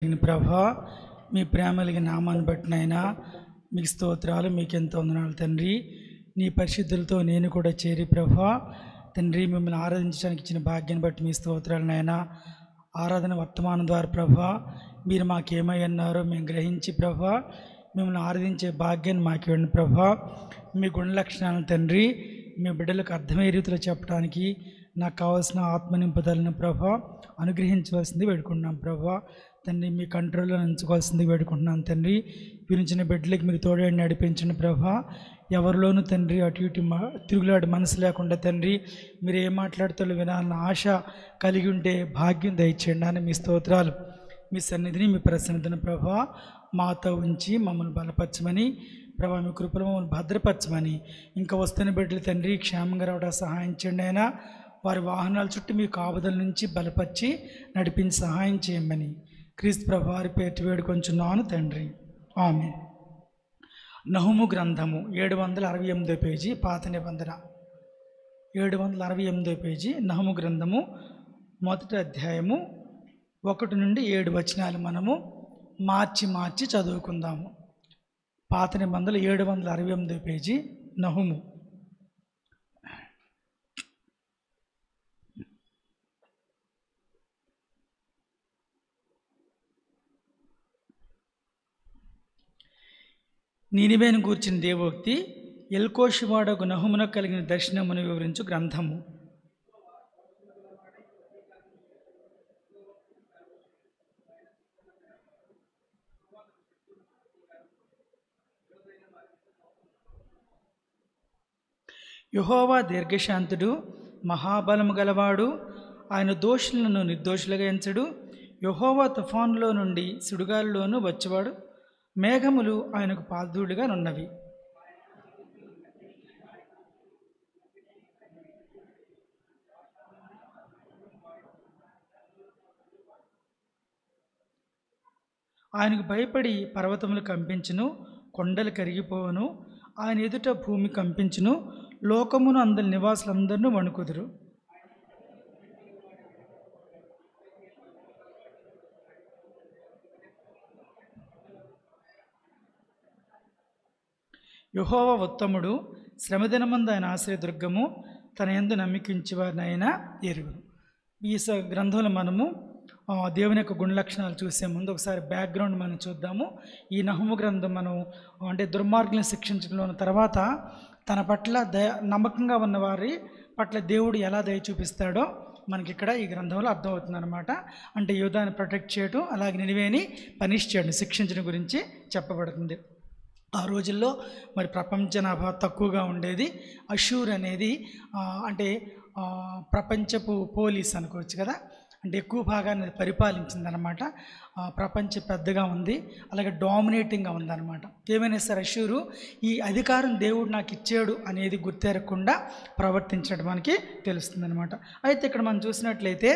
ప్రభా, మీ ప్రేమలిగి నామాన్ని బట్టినైనా మీకు స్తోత్రాలు, మీకెంతో వందనాలు తండ్రి. నీ పరిశుద్ధులతో నేను కూడా చేరి ప్రభా తండ్రి మిమ్మల్ని ఆరాధించడానికి ఇచ్చిన భాగ్యాన్ని బట్టి మీ స్తోత్రాలు నాయన. ఆరాధన వర్తమానం ద్వారా ప్రభా మీరు మాకేమై అన్నారో మేము గ్రహించి ప్రభా మిమ్మల్ని ఆరాధించే భాగ్యాన్ని మాకు ఇవ్వండి ప్రభా. మీ గుణ లక్షణాలను తండ్రి మీ బిడ్డలకు అర్థమయ్యే రీతిలో చెప్పడానికి నాకు కావాల్సిన ఆత్మనింపుదలను ప్రభా అనుగ్రహించవలసింది వేడుకుంటున్నాం ప్రభా. తండ్రి మీ కంట్రోల్లో ఉంచుకోవాల్సింది వేడుకుంటున్నాను తండ్రి. విరించిన బిడ్డలకి మీరు తోడేడి నడిపించండి ప్రభా. ఎవరిలోనూ తండ్రి అటు ఇటు తిరుగులాడు మనసు లేకుండా తండ్రి మీరు ఏం మాట్లాడుతారో వినాలన్న ఆశ కలిగి ఉంటే భాగ్యం దయచేయండి అని మీ స్తోత్రాలు. మీ సన్నిధిని మీ ప్రసన్నతను ప్రభా మాతో ఉంచి మమ్మల్ని బలపరచమని ప్రభా, మీ కృపలో మమ్మల్ని భద్రపరచమని, ఇంకా వస్తున్న బిడ్డలు తండ్రి క్షేమంగా రావడం సహాయం చేయండి అయినా. వారి వాహనాల చుట్టూ మీ కాపుదల నుంచి బలపరిచి నడిపించి సహాయం చేయమని క్రీస్తు ప్రభు వారి పేరు వేడుకొంచున్నాను తండ్రి, ఆమేన్. నహుము గ్రంథము 768 పేజీ, పాత నిబంధన 768 పేజీ. నహుము గ్రంథము 1వ అధ్యాయము 1 నుండి 7 వచనాలు మనము మార్చి చదువుకుందాము. పాత నిబంధన 768 పేజీ నహుము. నీనివేను గూర్చిన దేవోక్తి, ఎల్కోషువాడకు నహుమున కలిగిన దర్శనమును వివరించు గ్రంథము. యెహోవా దీర్ఘశాంతుడు, మహాబలము గలవాడు, ఆయన దోషులను నిర్దోషులుగా ఎంచడు. యెహోవా తుఫానులో నుండి సుడిగాలిలోనూ వచ్చేవాడు, మేఘములు ఆయనకు పాదధూళిగా నున్నవి. ఆయనకు భయపడి పర్వతములు కంపించును, కొండలు కరిగిపోవును. ఆయన ఎదుట భూమి కంపించును, లోకమును అందరి నివాసులందరినూ వణుకుదురు. యెహోవా ఉత్తముడు, శ్రమదినమందు ఆయన ఆశ్రయదుర్గము, తన యందు నమ్మికించేవారిని ఆయన ఎరుగును. ఈ గ్రంథంలో మనము దేవుని యొక్క గుణ లక్షణాలు చూసే ముందు ఒకసారి బ్యాక్గ్రౌండ్ మనం చూద్దాము. ఈ నహుము గ్రంథం మనం అంటే దుర్మార్గులను శిక్షించడంలో తర్వాత తన పట్ల నమ్మకంగా ఉన్న వారి పట్ల దేవుడు ఎలా దయ చూపిస్తాడో మనకి ఇక్కడ ఈ గ్రంథంలో అర్థమవుతుంది అనమాట. అంటే యూదాన్ని ప్రొటెక్ట్ చేయడం, అలాగే నినివేని పనిష్ చేయడం, శిక్షించడం గురించి చెప్పబడుతుంది. ఆ రోజుల్లో మరి ప్రపంచ జనాభా తక్కువగా ఉండేది. అషూర్ అనేది అంటే ప్రపంచపు పోలీస్ అనుకోవచ్చు కదా, అంటే ఎక్కువ భాగాన్ని పరిపాలించిందనమాట. ప్రపంచం పెద్దగా ఉంది, అలాగే డామినేటింగ్గా ఉందన్నమాట. ఏమైనా సరే అషూరు ఈ అధికారం దేవుడు నాకు ఇచ్చాడు అనేది గుర్తెరగకుండా ప్రవర్తించడం మనకి తెలుస్తుందన్నమాట. అయితే ఇక్కడ మనం చూసినట్లయితే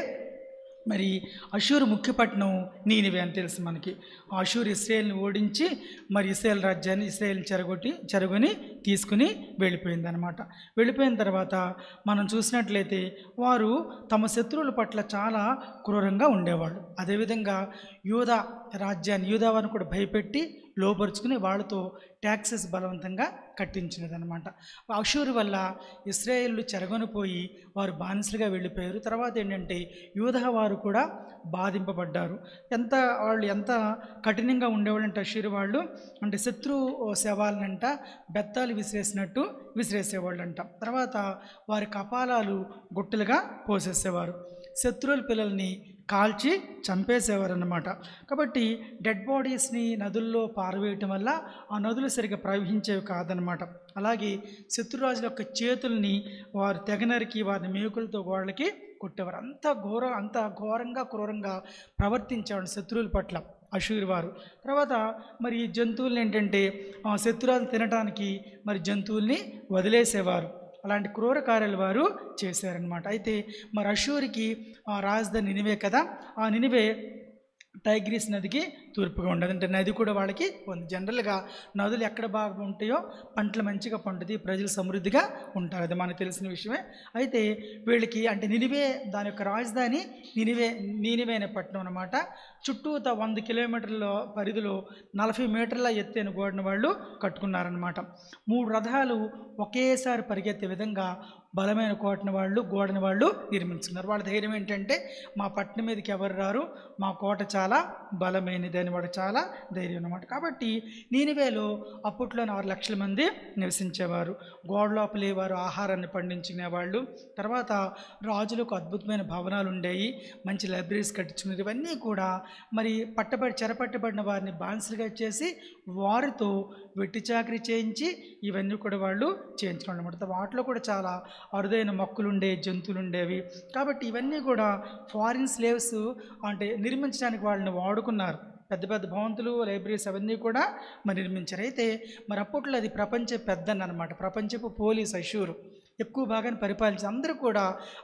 మరి అషూరు ముఖ్య పట్టణం నీనివే అని తెలుసు మనకి. అషూరు ఇశ్రాయేల్ని ఓడించి మరి ఇశ్రాయేల్ రాజ్యాన్ని ఇశ్రాయేల్ని చెరగొని తీసుకుని వెళ్ళిపోయిందనమాట. వెళ్ళిపోయిన తర్వాత మనం చూసినట్లయితే వారు తమ శత్రువుల పట్ల చాలా క్రూరంగా ఉండేవాళ్ళు. అదేవిధంగా యూదా రాజ్యాన్ని, యూదా వారిని కూడా భయపెట్టి లోపరుచుకుని వాళ్ళతో ట్యాక్సెస్ బలవంతంగా కట్టించినదనమాట. అషూరు వల్ల ఇశ్రాయేలు చెరగొనిపోయి వారు బానిసలుగా వెళ్ళిపోయారు. తర్వాత ఏంటంటే యూదా వారు కూడా బాధింపబడ్డారు. వాళ్ళు ఎంత కఠినంగా ఉండేవాళ్ళంటే అషూరు వాళ్ళు, అంటే శత్రు శవాలనంట బెత్తాలు విసిరేసినట్టు విసిరేసేవాళ్ళంట. తర్వాత వారి కపాలాలు గుట్టలుగా పోసేసేవారు. శత్రువుల పిల్లల్ని కాల్చి చంపేసేవారు అన్నమాట. కాబట్టి డెడ్ బాడీస్ని నదుల్లో పారవేయటం వల్ల ఆ నదులు సరిగ్గా ప్రవహించేవి కాదనమాట. అలాగే శత్రురాజుల యొక్క చేతుల్ని వారు తెగనరికి వారిని మేకులతో గోడలకి కొట్టేవారు. అంత ఘోరంగా క్రూరంగా ప్రవర్తించేవాడు శత్రువుల పట్ల అషూరు వారు. తర్వాత మరి జంతువుల్ని ఏంటంటే శత్రురాజులు తినడానికి మరి జంతువుల్ని వదిలేసేవారు. అలాంటి క్రూర కార్యాలు వారు చేశారనమాట. అయితే మరి అషూరుకి రాజధాని నినివే కదా, ఆ నినివే టైగ్రీస్ నదికి తూర్పుగా ఉండదు. అంటే నది కూడా వాళ్ళకి ఉంది. జనరల్గా నదులు ఎక్కడ బాగా ఉంటాయో పంటలు మంచిగా పండుతాయి, ప్రజలు సమృద్ధిగా ఉంటారు, అది మనకు తెలిసిన విషయమే. అయితే వీళ్ళకి అంటే నినివే దాని యొక్క రాజధాని నీనివే అనే పట్టణం అనమాట. చుట్టూత 100 కిలోమీటర్ల పరిధిలో 40 మీటర్ల ఎత్తైన గోడను వాళ్ళు కట్టుకున్నారనమాట. 3 రథాలు ఒకేసారి పరిగెత్తే విధంగా బలమైన గోడని వాళ్ళు నిర్మించుకున్నారు. వాళ్ళ ధైర్యం ఏంటంటే మా పట్టణం మీదకి ఎవరు రారు, మా కోట చాలా బలమైనది అని వాడు చాలా ధైర్యం అన్నమాట. కాబట్టి నీనివేలో అప్పట్లో 6 లక్షల మంది నివసించేవారు. గోడ లోపలే వారు ఆహారాన్ని పండించుకునేవాళ్ళు. తర్వాత రాజులకు అద్భుతమైన భవనాలు ఉండేవి, మంచి లైబ్రరీస్ కట్టించుకునేది. ఇవన్నీ కూడా మరి చెరపట్టబడిన వారిని బానిసలుగా చేసి వారితో వెట్టి చాకరీ చేయించి ఇవన్నీ కూడా వాళ్ళు చేయించుకోవడం అనమాట. వాటిలో కూడా చాలా అరుదైన మొక్కలు ఉండేవి, జంతువులు ఉండేవి. కాబట్టి ఇవన్నీ కూడా ఫారిన్ స్లేవ్స్ అంటే నిర్మించడానికి వాళ్ళని వాడుకున్నారు. పెద్ద పెద్ద భవంతులు, లైబ్రరీస్ అవన్నీ కూడా మరి నిర్మించారు. అయితే మరి అప్పట్లో అది ప్రపంచ పెద్దన్న అనమాట. ప్రపంచపు పోలీస్ అషూరు ఎక్కువ భాగాన్ని పరిపాలించి అందరూ కూడా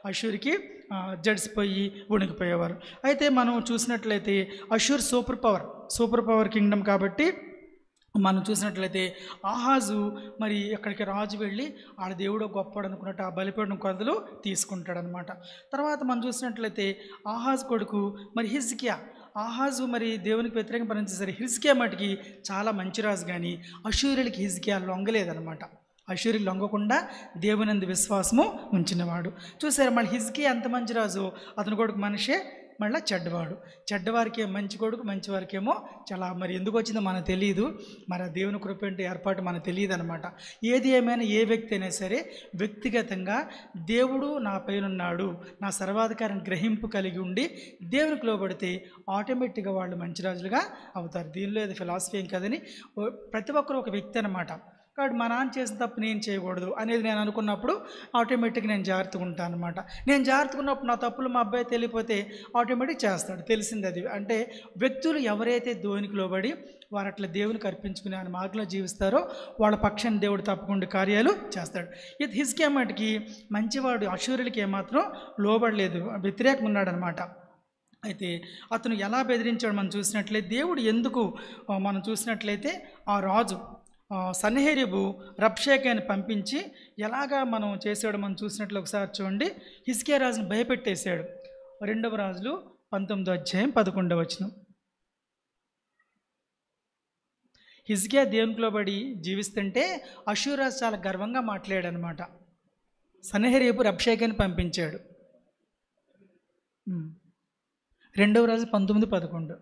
అషూర్కి జడిసిపోయి వణికిపోయేవారు. అయితే మనం చూసినట్లయితే అషూర్ సూపర్ పవర్ కింగ్డమ్ కాబట్టి మనం చూసినట్లయితే ఆహాజు మరి అక్కడికి రాజు వెళ్ళి ఆడ దేవుడు గొప్పడు అనుకున్నట్టు ఆ బలిపీఠం కొలతలు తీసుకుంటాడనమాట. తర్వాత మనం చూసినట్లయితే ఆహాజు కొడుకు మరి హిజ్కియా. ఆహాజు మరి దేవునికి వ్యతిరేకంగా పనిచేశారు. హిజ్కియా మటుకి చాలా మంచి రాజు, కానీ అషూరులకి హిజ్కియా లొంగలేదనమాట. అషూరి లొంగకుండా దేవునందు విశ్వాసము ఉంచినవాడు. చూసారు మళ్ళీ హిజ్కియా అంత మంచి రాజు, అతని కొడుకు మనషే మళ్ళీ చెడ్డవారికి మంచి కొడుకు, మంచివారికేమో చాలా మరి ఎందుకు వచ్చిందో మనకు తెలియదు. మరి ఆ దేవుని కృప అంటే ఏర్పాటు మనకు తెలియదు అనమాట. ఏది ఏమైనా ఏ వ్యక్తి అయినా సరే వ్యక్తిగతంగా దేవుడు నా పైనున్నాడు, నా సర్వాధికారాన్ని గ్రహింపు కలిగి ఉండి దేవునికి లోబడితే ఆటోమేటిక్గా వాళ్ళు మంచి రాజులుగా అవుతారు. దీనిలో ఏదో ఫిలాసఫీ ఏం కదని ప్రతి ఒక్కరు ఒక వ్యక్తి అనమాట. కాబట్టి మా నాన్న చేసిన తప్పు నేను చేయకూడదు అనేది నేను అనుకున్నప్పుడు ఆటోమేటిక్గా నేను జాగ్రత్తగా ఉంటాను అనమాట. నేను జాగ్రత్తగా ఉన్నప్పుడు నా తప్పులు మా అబ్బాయి తెలియపోతే ఆటోమేటిక్ చేస్తాడు, తెలిసింది అది. అంటే వ్యక్తులు ఎవరైతే దేవునికి లోబడి వారు అట్లా దేవునికి అర్పించుకుని ఆయన మార్గంలో జీవిస్తారో వాళ్ళ పక్షాన్ని దేవుడు తప్పకుండా కార్యాలు చేస్తాడు. ఇది హిజ్కియా మటుకి మంచివాడు, అషూరులకి ఏమాత్రం లోబడలేదు, వ్యతిరేకంగా ఉన్నాడనమాట. అయితే అతను ఎలా బెదిరించాడు మనం చూసినట్లయితే దేవుడు ఎందుకు మనం చూసినట్లయితే ఆ రాజు సన్హెరీబు రబ్షాకేని పంపించి ఎలాగా మనం చేసాడు మనం చూసినట్లు ఒకసారి చూడండి. హిజ్కియా రాజుని భయపెట్టేశాడు. 2వ రాజులు 19వ అధ్యాయం 11వ వచనం. హిజ్కియా దేవునిలో పడి జీవిస్తుంటే అషూర్ రాజు చాలా గర్వంగా మాట్లాడాడనమాట. సన్హెరీబు రబ్షాకేని పంపించాడు. 2వ రాజు 19:11.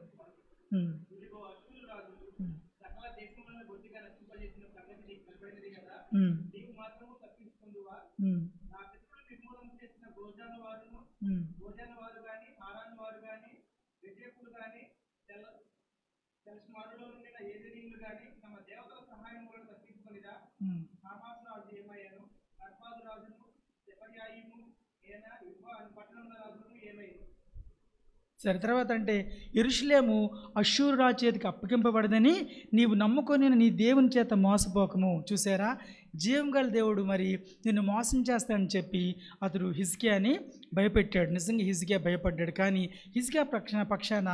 సరే, తర్వాత అంటే యెరూషలేము అష్షూరు రాజు చేతికి అప్పగింపబడదని నీవు నమ్ముకొని నీ దేవుని చేత మోసపోకము. చూసారా, జీవం గల దేవుడు మరి నిన్ను మోసం చేస్తాడని చెప్పి అతడు హిజ్కియాని భయపెట్టాడు. నిజంగా హిజ్కియా భయపడ్డాడు. కానీ హిజ్కియా పక్షాన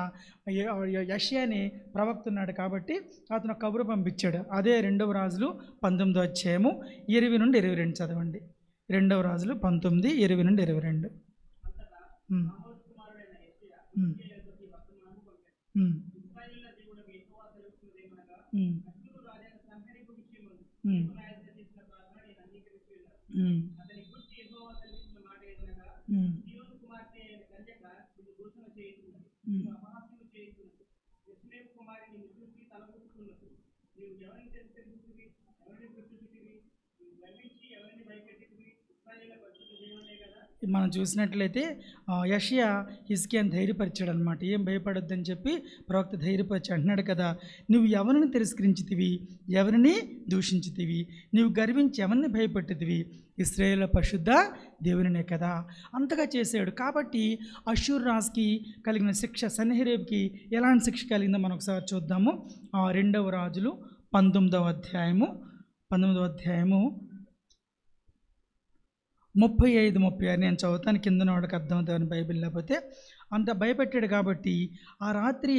యెషయాని ప్రవక్త ఉన్నాడు కాబట్టి అతను కబురు పంపించాడు. అదే 2వ రాజులు 19వ అధ్యాయము 20 నుండి 22 చదవండి. 2వ రాజులు 19, 20 నుండి 22. మనం చూసినట్లయితే యెషయా హిజ్కియాని ధైర్యపరిచాడు అనమాట. ఏం భయపడొద్దని చెప్పి ప్రవక్త ధైర్యపరిచి అంటున్నాడు కదా, నువ్వు ఎవరిని తిరస్కరించితివి, ఎవరిని దూషించితివి, నువ్వు గర్వించి ఎవరిని భయపెట్టితివి, ఇశ్రాయేలు పరిశుద్ధ దేవునినే కదా. అంతగా చేశాడు. కాబట్టి అష్షూరు రాజుకి కలిగిన శిక్ష సన్హెరీబుకి ఎలాంటి శిక్ష కలిగిందో మనం ఒకసారి చూద్దాము. 2వ రాజులు 19వ అధ్యాయము 35-36 నేను చదువుతాను, కింద వాడికి అర్థమవుతామని బైబిల్ లేకపోతే. అంత భయపెట్టాడు కాబట్టి ఆ రాత్రి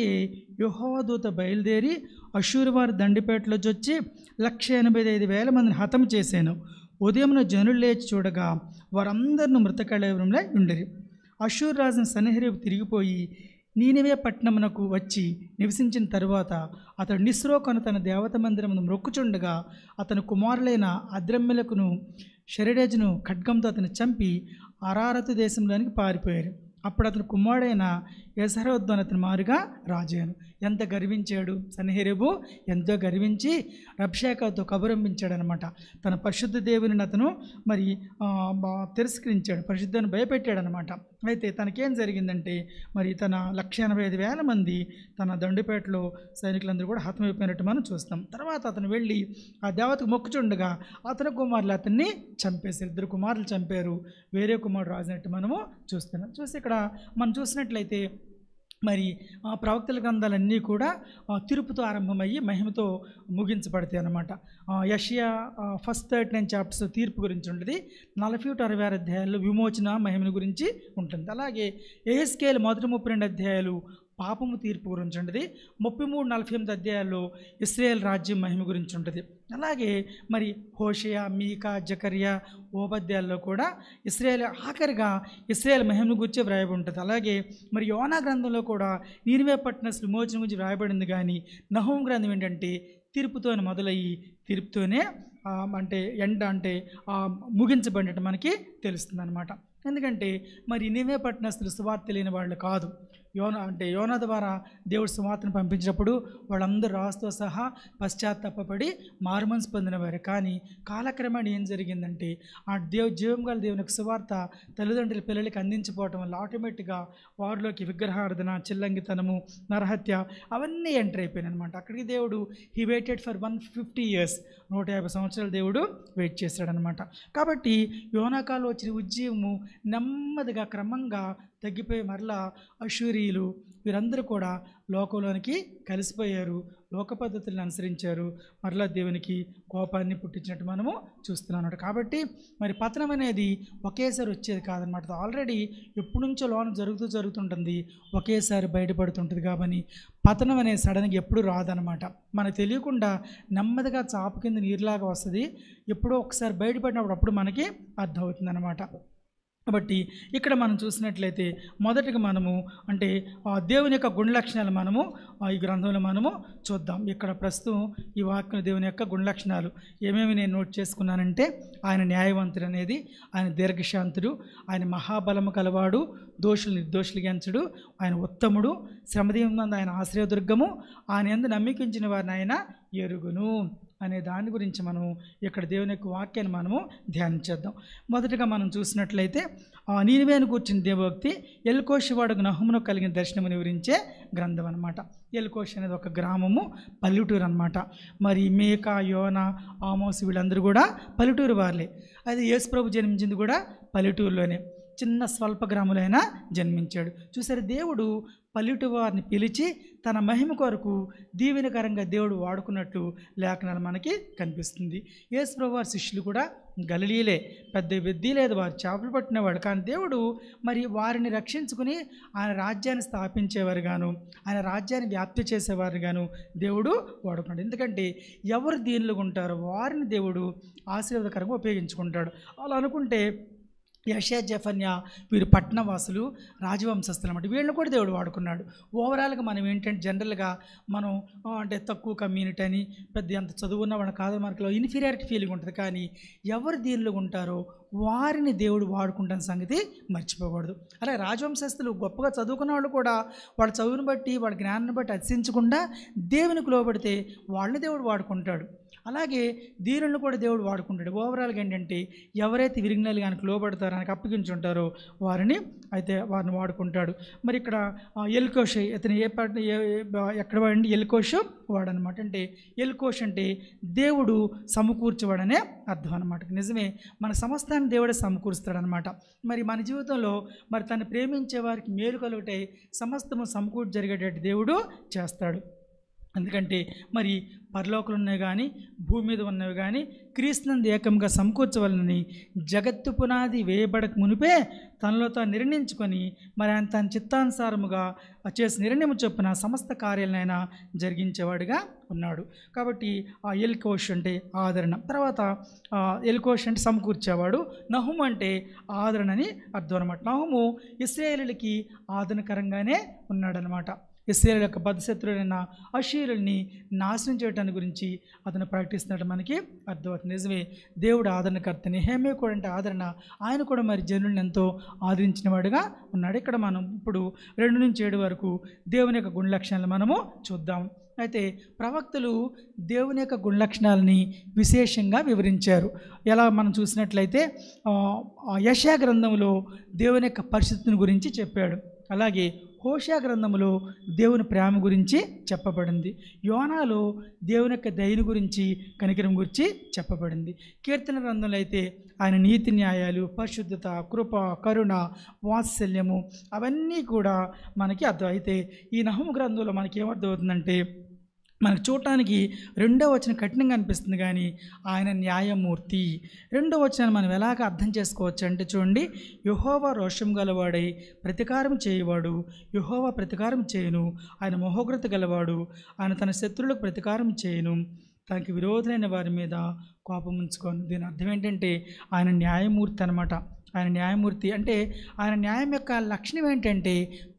యెహోవా దూత బయలుదేరి అష్షూరు వారి దండిపేటలో వచ్చి 185,000 మందిని హతం చేశాను. ఉదయమున జనులు లేచి చూడగా వారందరిని మృతకళేవరంలో ఉండిరి. అష్షూరు రాజును సన్హెరీబు తిరిగిపోయి నీనివే పట్టణమునకు వచ్చి నివసించిన తరువాత అతడు నిస్రోకను తన దేవత మందిరమును మ్రొక్కుచుండగా అతని కుమారులైన అద్రమ్మెలకును షెరెడేజును ఖడ్గంతో అతను చంపి అరారతు దేశంలోనికి పారిపోయారు. అప్పుడు అతని కుమారుడైన యెహోషాఫాతు అతని మారుగా రాజయ్యాను. ఎంత గర్వించాడు సన్హెరీబు, ఎంతో గర్వించి రబ్షాకేతో కబురంపించాడు అనమాట. తన పరిశుద్ధ దేవుని అతను మరి తిరస్కరించాడు, పరిశుద్ధాన్ని భయపెట్టాడు అనమాట. అయితే తనకేం జరిగిందంటే మరి తన 185,000 మంది తన దండుపేటలో సైనికులందరూ కూడా హతమైపోయినట్టు మనం చూస్తాం. తర్వాత అతను వెళ్ళి ఆ దేవతకు మొక్కుచుండగా అతని కుమారులు అతన్ని చంపేశారు. 2 కుమారులు చంపారు, వేరే కుమారుడు రాజినట్టు మనము చూస్తున్నాం. చూసి ఇక్కడ మనం చూసినట్లయితే మరి ప్రవక్తల గ్రంథాలన్నీ కూడా తీర్పుతో ఆరంభమయ్యి మహిమతో ముగించబడతాయి అన్నమాట. యెషయా ఫస్ట్ 39 చాప్టర్స్ తీర్పు గురించి ఉంటుంది. 40-66 అధ్యాయాల్లో విమోచన మహిమను గురించి ఉంటుంది. అలాగే యెహెజ్కేలు మొదటి 32 అధ్యాయాలు పాపము తీర్పు గురించి ఉంటుంది. 33-48 అధ్యాయాల్లో ఇశ్రాయేల్ రాజ్యం మహిమ గురించి ఉంటుంది. అలాగే మరి హోషేయ, మీకా, జకర్యా, ఓబద్యాల్లో కూడా ఇశ్రాయేల్ ఆఖరిగా ఇశ్రాయేల్ మహిమను గురించి వ్రాయబడి ఉంటుంది. అలాగే మరి యోనా గ్రంథంలో కూడా నీనివే పట్టణ విమోచన గురించి వ్రాయబడింది. కానీ నహూము గ్రంథం ఏంటంటే తీర్పుతో మొదలయ్యి తీర్పుతోనే ముగించబడినట్టు మనకి తెలుస్తుంది అనమాట. ఎందుకంటే మరి నీనివే పట్టణస్తులు సువార్త తెలియని వాళ్ళు కాదు. యోనా ద్వారా దేవుడు సువార్తను పంపించినప్పుడు వాళ్ళందరూ రాజుతో సహా పశ్చాత్తాపడి మారుమనసు పొందినవారు. కానీ కాలక్రమేణా ఏం జరిగిందంటే ఆ జీవం గల దేవునికి సువార్త తల్లిదండ్రుల పిల్లలకి అందించిపోవటం వల్ల ఆటోమేటిక్గా వారిలోకి విగ్రహారాధన, చిల్లంగితనము, నరహత్య అవన్నీ ఎంటర్ అయిపోయినాయి అనమాట. అక్కడికి దేవుడు హీ వెయిటెడ్ ఫర్ 150 years, 150 సంవత్సరాలు దేవుడు వెయిట్ చేశాడనమాట. కాబట్టి యోనాకాలో వచ్చిన ఉద్యమము నెమ్మదిగా క్రమంగా తగ్గిపోయి మరలా అష్షూరీయులు వీరందరూ కూడా లోకంలోనికి కలిసిపోయారు, లోక పద్ధతులను అనుసరించారు, మరలా దేవునికి కోపాన్ని పుట్టించినట్టు మనము చూస్తున్నాం. కాబట్టి మరి పతనం అనేది ఒకేసారి వచ్చేది కాదనమాట. ఆల్రెడీ ఎప్పటి నుంచో లోన జరుగుతుంటుంది, ఒకేసారి బయటపడుతుంటుంది. కాబట్టి పతనం అనేది సడన్గా ఎప్పుడు రాదనమాట. మనకు తెలియకుండా నెమ్మదిగా చాప కింద నీరులాగా వస్తుంది. ఎప్పుడో ఒకసారి బయటపడినప్పుడు అప్పుడు మనకి అర్థమవుతుంది అనమాట. కాబట్టి ఇక్కడ మనం చూసినట్లయితే మొదటిగా మనము దేవుని యొక్క గుణ లక్షణాలు మనము ఈ గ్రంథంలో మనము చూద్దాం. ఇక్కడ ప్రస్తుతం ఈ వాక్యం దేవుని యొక్క గుణ లక్షణాలు ఏమేమి నేను నోట్ చేసుకున్నానంటే ఆయన న్యాయవంతుడు అనేది, ఆయన దీర్ఘశాంతుడు, ఆయన మహాబలము కలవాడు, దోషులు నిర్దోషులుగా ఎంచడు, ఆయన ఉత్తముడు, శ్రమదీయమందు ఆయన ఆశ్రయదుర్గము, ఆయన యందు నమ్మికించిన వారిని ఆయన ఎరుగును అనే దాని గురించి మనం ఇక్కడ దేవుని యొక్క వాక్యాన్ని మనము ధ్యానించేద్దాం. మొదటగా మనం చూసినట్లయితే నీనివేను కూర్చున్న దేవోక్తి ఎల్కోషివాడుకు నహుమును కలిగిన దర్శనముని వివరించే గ్రంథం అనమాట. ఎల్కోష్ అనేది ఒక గ్రామము, పల్లెటూరు అనమాట. మరి మేకా, యోనా, ఆమోస్ వీళ్ళందరూ కూడా పల్లెటూరు వారులే. అది యేసు ప్రభు జన్మించింది కూడా పల్లెటూరులోనే, చిన్న స్వల్ప గ్రాములైనా జన్మించాడు. చూసారు, దేవుడు పల్లెటూరు వారిని పిలిచి తన మహిమ కొరకు దీవెనకరంగా దేవుడు వాడుకున్నట్టు లేఖనాలు మనకి కనిపిస్తుంది. యేసు ప్రభు వారి శిష్యులు కూడా గలిలీలే, పెద్ద విద్య లేదు, వారు చేపలు పట్టినవాడు. కానీ దేవుడు మరి వారిని రక్షించుకుని ఆయన రాజ్యాన్ని స్థాపించేవారు గాను, ఆయన రాజ్యాన్ని వ్యాప్తి చేసేవారు గాను దేవుడు వాడుకున్నాడు. ఎందుకంటే ఎవరు దీనిలో ఉంటారో వారిని దేవుడు ఆశీర్వాదకరంగా ఉపయోగించుకుంటాడు. అలా అనుకుంటే యెషయా, జెఫన్యా వీరు పట్టణవాసులు, రాజవంశస్థులు అన్నమాట. వీళ్ళని కూడా దేవుడు వాడుకున్నాడు. ఓవరాల్గా మనం ఏంటంటే జనరల్గా మనం తక్కువ కమ్యూనిటీ అని పెద్ద ఎంత చదువున్న వాళ్ళ కాదు, మనకు ఇన్ఫీరియారిటీ ఫీలింగ్ ఉంటుంది. కానీ ఎవరు దీనిలో ఉంటారో వారిని దేవుడు వాడుకుంటున్న సంగతి మర్చిపోకూడదు. అలాగే రాజవంశస్థులు గొప్పగా చదువుకున్న వాళ్ళు కూడా వాళ్ళ చదువుని బట్టి, వాళ్ళ జ్ఞానాన్ని బట్టి అతిశించకుండా దేవునికి లోబడితే వాళ్ళని దేవుడు వాడుకుంటాడు. అలాగే దీనులను కూడా దేవుడు వాడుకుంటాడు. ఓవరాల్గా ఏంటంటే ఎవరైతే విరిగినలు కనుక లోబడతారో, ఆయనకు అప్పగించుంటారో వారిని వాడుకుంటాడు. మరి ఇక్కడ ఎల్కోష్ ఇతను ఎక్కడ వాడండి? ఎల్కోష్ వాడనమాట. అంటే ఎల్కోష్ అంటే దేవుడు సమకూర్చేవాడనే అర్థం అనమాట. నిజమే, మన సమస్తాన్ని దేవుడే సమకూరుస్తాడనమాట. మరి మన జీవితంలో మరి తను ప్రేమించే వారికి మేలు కలుగుతాయి, సమస్తము సమకూర్చి జరిగేటట్టు దేవుడు చేస్తాడు. ఎందుకంటే మరి పరలోకలు ఉన్నవి కానీ భూమి మీద ఉన్నవి కానీ క్రీస్తునందు ఏకంగా సమకూర్చవలనని జగత్తు పునాది వేయబడక మునిపే తనలో తాను నిర్ణయించుకొని మరి ఆయన తన చిత్తానుసారముగా చేసి నిర్ణయం చొప్పున సమస్త కార్యాలనైనా జరిగించేవాడుగా ఉన్నాడు. కాబట్టి ఆ ఎల్కోష్ అంటే ఆదరణ, తర్వాత ఎల్కోష్ అంటే సమకూర్చేవాడు, నహుము అంటే ఆదరణ అని అర్థం అనమాట. నహుము ఇశ్రాయేలులకి ఆదరణకరంగానే ఉన్నాడనమాట. ఇశ్రాయేలు యొక్క బద్ధశత్రులైన అష్షూరుల్ని నాశనం చేయడానికి గురించి అతను ప్రకటిస్తున్నట్టు మనకి అర్థమవుతుంది. నిజమే, దేవుడు ఆదరణకర్త. నెహెమ్యా కూడా అంటే ఆదరణ. ఆయన కూడా మరి జనులను ఎంతో ఆదరించిన వాడుగా ఉన్నాడు. ఇక్కడ మనం ఇప్పుడు 2-7 వరకు దేవుని యొక్క గుణలక్షణాలు మనము చూద్దాం. అయితే ప్రవక్తలు దేవుని యొక్క గుణలక్షణాలని విశేషంగా వివరించారు. ఎలా మనం చూసినట్లయితే యెషయా గ్రంథంలో దేవుని యొక్క పరిస్థితిని గురించి చెప్పాడు. అలాగే హోషేయ గ్రంథంలో దేవుని ప్రేమ గురించి చెప్పబడింది. యోనాలో దేవుని యొక్క దయని గురించి, కనికరం గురించి చెప్పబడింది. కీర్తన గ్రంథంలో అయితే ఆయన నీతి న్యాయాలు, పరిశుద్ధత, కృప, కరుణ, వాత్సల్యము అవన్నీ కూడా మనకి అర్థం. అయితే ఈ నహుము గ్రంథంలో మనకి ఏమర్థమవుతుందంటే, మనకు చూడటానికి 2వ వచనం కఠినంగా అనిపిస్తుంది కానీ ఆయన న్యాయమూర్తి. 2వ వచనాన్ని మనం ఎలాగ అర్థం చేసుకోవచ్చు అంటే చూడండి, యెహోవా రోషం గలవాడై ప్రతీకారం చేయవాడు, యెహోవా ప్రతీకారం చేయను, ఆయన మహోగ్రత గలవాడు, ఆయన తన శత్రువులకు ప్రతీకారం చేయను, తనకి విరోధులైన వారి మీద కోపం ఉంచుకోను. దీని అర్థం ఏంటంటే ఆయన న్యాయమూర్తి అనమాట. ఆయన న్యాయమూర్తి అంటే ఆయన న్యాయం యొక్క లక్షణం ఏంటంటే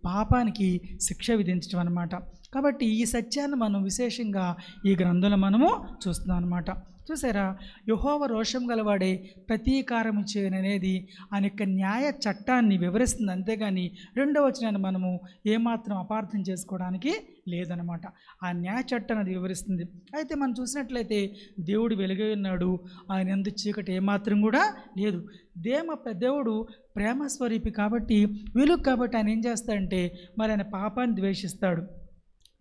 పాపానికి శిక్ష విధించడం అన్నమాట. కాబట్టి ఈ సత్యాన్ని మనం విశేషంగా ఈ గ్రంథంలో మనము చూస్తున్నాం అన్నమాట. చూసారా, యెహోవా రోషం గలవాడే ప్రతీకారం చేయననేది ఆయన యొక్క న్యాయ చట్టాన్ని వివరిస్తుంది. అంతేగాని 2వ వచనాన్ని మనము ఏమాత్రం అపార్థం చేసుకోవడానికి లేదనమాట. ఆ న్యాయ చట్టాన్ని అది వివరిస్తుంది. అయితే మనం చూసినట్లయితే దేవుడు వెలుగై ఉన్నాడు, ఆయన యందు చీకటి ఏమాత్రం కూడా లేదు. దేవుడు ప్రేమ స్వరూపి కాబట్టి, వెలుగు కాబట్టి ఆయన ఏం చేస్తాడంటే మరి ఆయన పాపాన్ని ద్వేషిస్తాడు.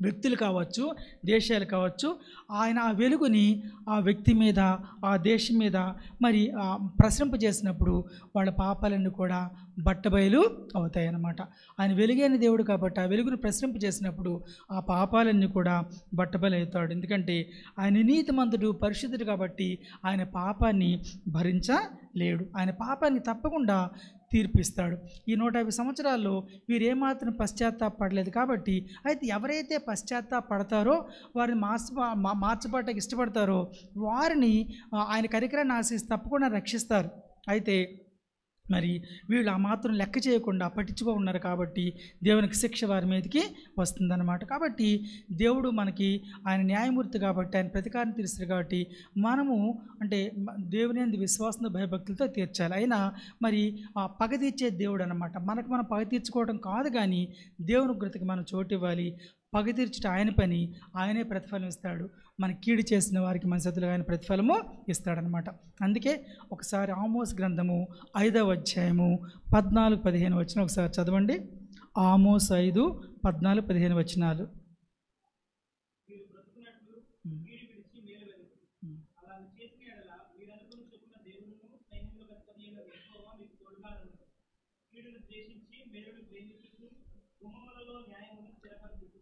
వ్యక్తులు కావచ్చు, దేశాలు కావచ్చు, ఆయన ఆ వెలుగుని ఆ వ్యక్తి మీద, ఆ దేశం మీద మరి ప్రసరింపజేసినప్పుడు వాళ్ళ పాపాలన్నీ కూడా బట్టబయలు అవుతాయి అన్నమాట. ఆయన వెలుగైన దేవుడు కాబట్టి ఆ వెలుగును ప్రసరింపజేసినప్పుడు ఆ పాపాలన్నీ కూడా బట్టబయలు అవుతాడు. ఎందుకంటే ఆయన నీతిమంతుడు, పరిశుద్ధుడు కాబట్టి ఆయన పాపాన్ని భరించలేడు. ఆయన పాపాన్ని తప్పకుండా తీర్పిస్తాడు. ఈ 150 సంవత్సరాల్లో వీరేమాత్రం పశ్చాత్తాపడలేదు కాబట్టి, అయితే ఎవరైతే పశ్చాత్తాపడతారో, వారిని మార్చబడటానికి ఇష్టపడతారో వారిని ఆయన కనికరాన్ని ఆశిసి తప్పకుండా రక్షిస్తారు. అయితే మరి వీళ్ళు ఆ మాత్రం లెక్క చేయకుండా పట్టించుకోకున్నారు కాబట్టి దేవునికి శిక్ష వారి మీదకి వస్తుందన్నమాట. కాబట్టి దేవుడు మనకి ఆయన న్యాయమూర్తి కాబట్టి, ఆయన ప్రతీకారం తీరుస్తారు కాబట్టి మనము అంటే దేవుని యందు విశ్వాసంతో భయభక్తులతో తీర్చాలి. అయినా మరి పగ తీర్చే దేవుడు అనమాట. మనం పగ తీర్చుకోవడం కాదు కానీ దేవుని ఉగ్రతకి మనం చోటు ఇవ్వాలి. పగ తీర్చుట ఆయన పని, ఆయనే ప్రతిఫలం ఇస్తాడు. మన కీడు చేసిన వారికి మన చేతులుగా ఆయన ప్రతిఫలము ఇస్తాడనమాట. అందుకే ఒకసారి ఆమోస్ గ్రంథము 5వ అధ్యాయము 14-15 వచనం ఒకసారి చదవండి. ఆమోస్ 5:14-15 వచనాలు.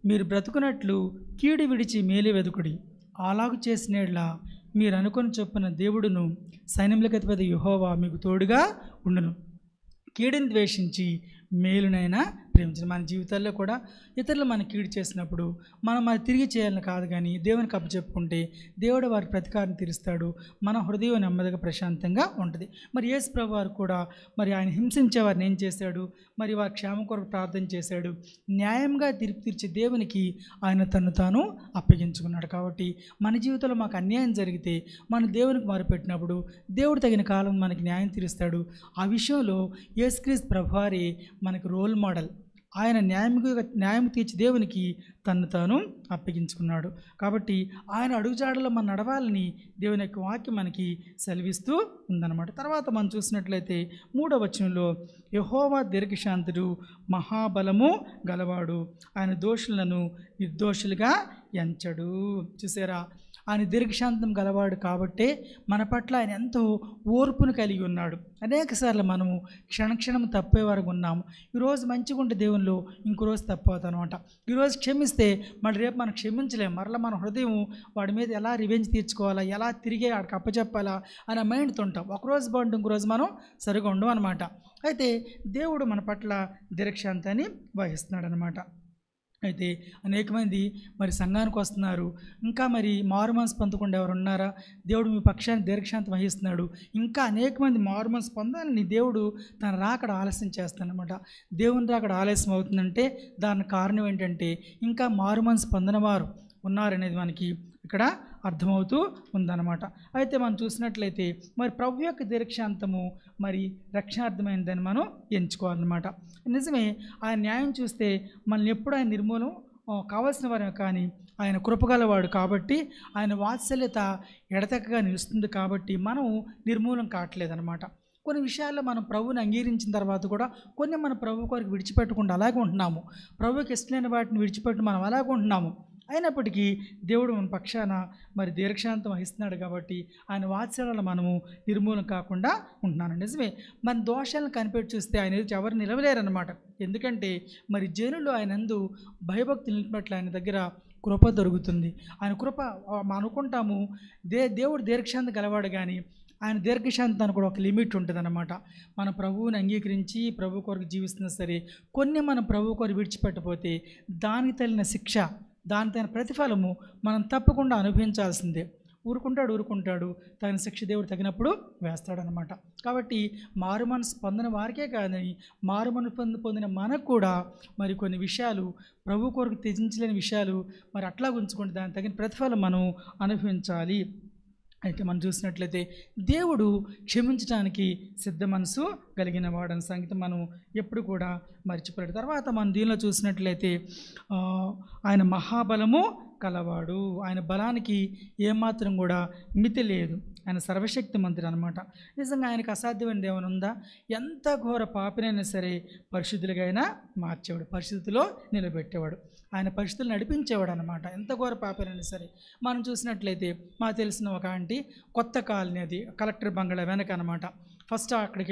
మీరు బ్రతుకున్నట్లు కీడు విడిచి మేలు వెదుకుడి, అలాగు చేసినట్లా మీరు అనుకొని చొప్పున దేవుడును సైన్యములకు అధిపతి యెహోవా మీకు తోడుగా ఉండును. కీడుని ద్వేషించి మేలునైనా ప్రేమించండి. మన జీవితాల్లో కూడా ఇతరులు మనకి కీడు చేసినప్పుడు మనం అది తిరిగి చేయాలని కాదు కానీ దేవునికి అప్పచెప్పుకుంటే దేవుడు వారి ప్రతీకారం తీరుస్తాడు. మన హృదయం నెమ్మదిగా ప్రశాంతంగా ఉంటుంది. మరి యేసు ప్రభువు వారు కూడా మరి ఆయన హింసించే వారిని ఏం చేశాడు, మరి వారి క్షేమం కొరకు ప్రార్థన చేశాడు. న్యాయంగా తీర్పు తీర్చే దేవునికి ఆయన తను తాను అప్పగించుకున్నాడు. కాబట్టి మన జీవితంలో మాకు అన్యాయం జరిగితే మన దేవునికి మొరపెట్టినప్పుడు దేవుడు తగిన కాలం మనకి న్యాయం తీరుస్తాడు. ఆ విషయంలో యేసుక్రీస్తు ప్రభువారే మనకు రోల్ మోడల్. ఆయన న్యాయం తీర్చి దేవునికి తను తాను అప్పగించుకున్నాడు. కాబట్టి ఆయన అడుగుజాడలో మనం నడవాలని దేవుని యొక్క వాక్యం మనకి సెలవిస్తూ ఉందన్నమాట. తర్వాత మనం చూసినట్లయితే 3వ వచనంలో యెహోవా దీర్ఘశాంతుడు, మహాబలము గలవాడు, ఆయన దోషులను నిర్దోషులుగా ఎంచడు. చూసారా, ఆయన దీర్ఘశాంతం గలవాడు కాబట్టే మన పట్ల ఆయన ఎంతో ఓర్పును కలిగి ఉన్నాడు. అనేకసార్లు మనము క్షణక్షణం తప్పే వరకు ఉన్నాము. ఈరోజు మంచిగా ఉంటే దేవునిలో ఇంకో రోజు తప్పవుతాం అనమాట. ఈరోజు క్షమిస్తే మళ్ళీ రేపు మనం క్షమించలేము. మరలా మన హృదయం వాడి మీద ఎలా రివెంజ్ తీర్చుకోవాలా, ఎలా తిరిగి ఆడికి అప్పచెప్పాలా అనే మైండ్తో ఉంటాం. ఒకరోజు బాగుంటే ఇంకో రోజు మనం సరిగా ఉండవు అనమాట. అయితే దేవుడు మన పట్ల దీర్ఘశాంతాన్ని వహిస్తున్నాడు అనమాట. అయితే అనేక మంది మరి సంఘానికి వస్తున్నారు, ఇంకా మరి మారుమనసు పొందకుండా ఎవరు ఉన్నారా? దేవుడు మీ పక్షాన్ని దీర్ఘశాంతం వహిస్తున్నాడు. ఇంకా అనేక మంది మారుమనసు పొందాలని దేవుడు తన రాకడ ఆలస్యం చేస్తానమాట. దేవుని రాకడ ఆలస్యం అవుతుందంటే దానికి కారణం ఏంటంటే ఇంకా మారుమనసు పొందని వారు ఉన్నారనేది మనకి ఇక్కడ అర్థమవుతూ ఉందన్నమాట. అయితే మనం చూసినట్లయితే మరి ప్రభు యొక్క దీర్ఘశాంతము మరి రక్షణార్థమైనదని మనం ఎంచుకోవాలన్నమాట. నిజమే, ఆయన న్యాయం చూస్తే మనల్ని ఎప్పుడు ఆయన నిర్మూలం కావాల్సిన వారే, కానీ ఆయన కృపగలవాడు కాబట్టి ఆయన వాత్సల్యత ఎడతెక్కగా నిలుస్తుంది కాబట్టి మనం నిర్మూలం కావట్లేదన్నమాట. కొన్ని విషయాల్లో మనం ప్రభువుని అంగీకరించిన తర్వాత కూడా కొన్ని మన ప్రభు కొరకు విడిచిపెట్టకుండా అలాగే ఉంటున్నాము. ప్రభువుకి ఇష్టమైన వాటిని విడిచిపెట్టి మనం అలాగే ఉంటున్నాము. అయినప్పటికీ దేవుడు మన పక్షాన మరి దీర్ఘశాంతం వహిస్తున్నాడు కాబట్టి ఆయన వాత్సల్యంలో మనము నిర్మూలం కాకుండా ఉంటున్నాను. నిజమే, మన దోషాలను కనిపెట్టి చూస్తే ఆయన ఎదుటి ఎవరు నిలవలేరన్నమాట. ఎందుకంటే మరి జనులు ఆయన నందు భయభక్తులు నిలిపినట్లు ఆయన దగ్గర కృప దొరుకుతుంది. ఆయన కృప అనుకుంటాము దేవుడు దీర్ఘశాంతం గలవాడు, కానీ ఆయన దీర్ఘశాంతానికి కూడా ఒక లిమిట్ ఉంటుందన్నమాట. మన ప్రభువుని అంగీకరించి ప్రభు కొరకు జీవిస్తున్నా సరే కొన్ని మనం ప్రభు కొరకు విడిచిపెట్టకపోతే దానికి తగిన శిక్ష, దాని తగిన ప్రతిఫలము మనం తప్పకుండా అనుభవించాల్సిందే. ఊరుకుంటాడు, తగిన శిక్ష దేవుడు తగినప్పుడు వేస్తాడనమాట. కాబట్టి మారు మనసు పొందిన వారికే కాదని మారు మనసు పొందిన మనకు కూడా మరి కొన్ని విషయాలు ప్రభు కొరకు త్యజించలేని విషయాలు మరి అట్లా ఉంచుకుంటే దానికి తగిన ప్రతిఫలం మనం అనుభవించాలి. అయితే మనం చూసినట్లయితే దేవుడు క్షమించడానికి సిద్ధ మనసు కలిగిన వాడని సంగతి మనం ఎప్పుడు కూడా మర్చిపోయాడు. తర్వాత మనం దీనిలో చూసినట్లయితే ఆయన మహాబలము కలవాడు, ఆయన బలానికి ఏమాత్రం కూడా మితి లేదు, ఆయన సర్వశక్తి మంత్రి అనమాట. నిజంగా ఆయనకు అసాధ్యమైనది ఏమైనా ఉందా? ఎంత ఘోర పాపినైనా సరే పరిశుద్ధులుగా అయినా మార్చేవాడు, పరిస్థితిలో నిలబెట్టేవాడు, ఆయన పరిస్థితులు నడిపించేవాడు అనమాట. ఎంత ఘోర పాపినైనా సరే. మనం చూసినట్లయితే మాకు తెలిసిన ఒక ఆంటీ కొత్త కాలనీ, అది కలెక్టర్ బంగ్లా వెనక అనమాట. ఫస్ట్ అక్కడికి